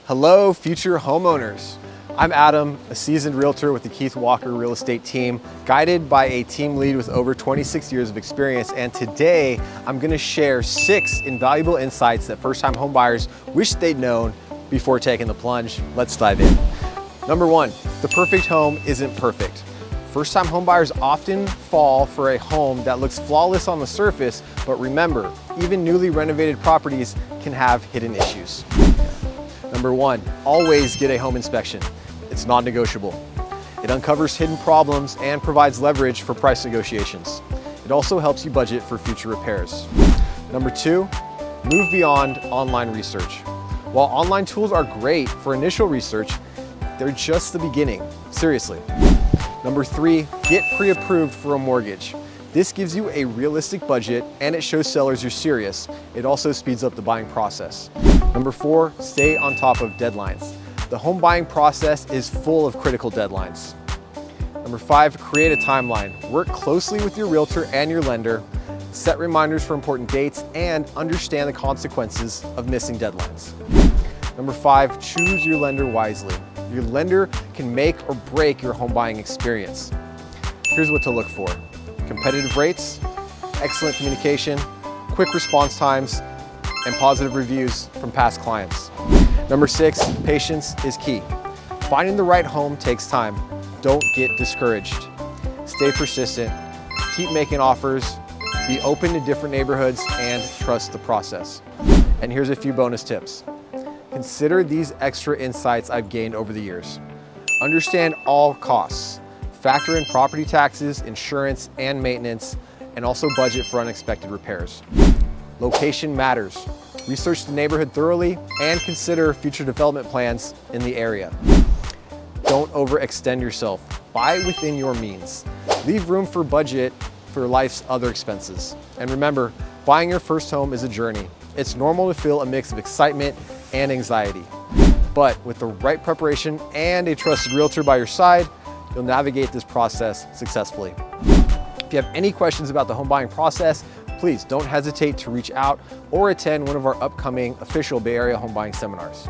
Hello, future homeowners. I'm Adam, a seasoned realtor with the Keith Walker real estate team, guided by a team lead with over 26 years of experience. And today, I'm gonna share 6 invaluable insights that first-time homebuyers wish they'd known before taking the plunge. Let's dive in. Number 1, the perfect home isn't perfect. First-time homebuyers often fall for a home that looks flawless on the surface, but remember, even newly renovated properties can have hidden issues. Number 1, always get a home inspection. It's non-negotiable. It uncovers hidden problems and provides leverage for price negotiations. It also helps you budget for future repairs. Number 2, move beyond online research. While online tools are great for initial research, they're just the beginning, seriously. Number 3, get pre-approved for a mortgage. This gives you a realistic budget and it shows sellers you're serious. It also speeds up the buying process. Number 4, stay on top of deadlines. The home buying process is full of critical deadlines. Number 5, create a timeline. Work closely with your realtor and your lender, set reminders for important dates, and understand the consequences of missing deadlines. Number 5, choose your lender wisely. Your lender can make or break your home buying experience. Here's what to look for: competitive rates, excellent communication, quick response times, and positive reviews from past clients. Number 6, patience is key. Finding the right home takes time. Don't get discouraged. Stay persistent, keep making offers, be open to different neighborhoods, and trust the process. And here's a few bonus tips. Consider these extra insights I've gained over the years. Understand all costs. Factor in property taxes, insurance, and maintenance, and also budget for unexpected repairs. Location matters. Research the neighborhood thoroughly and consider future development plans in the area. Don't overextend yourself. Buy within your means. Leave room for budget for life's other expenses. And remember, buying your first home is a journey. It's normal to feel a mix of excitement and anxiety. But with the right preparation and a trusted realtor by your side, you'll navigate this process successfully. If you have any questions about the home buying process, please don't hesitate to reach out or attend one of our upcoming official Bay Area home buying seminars.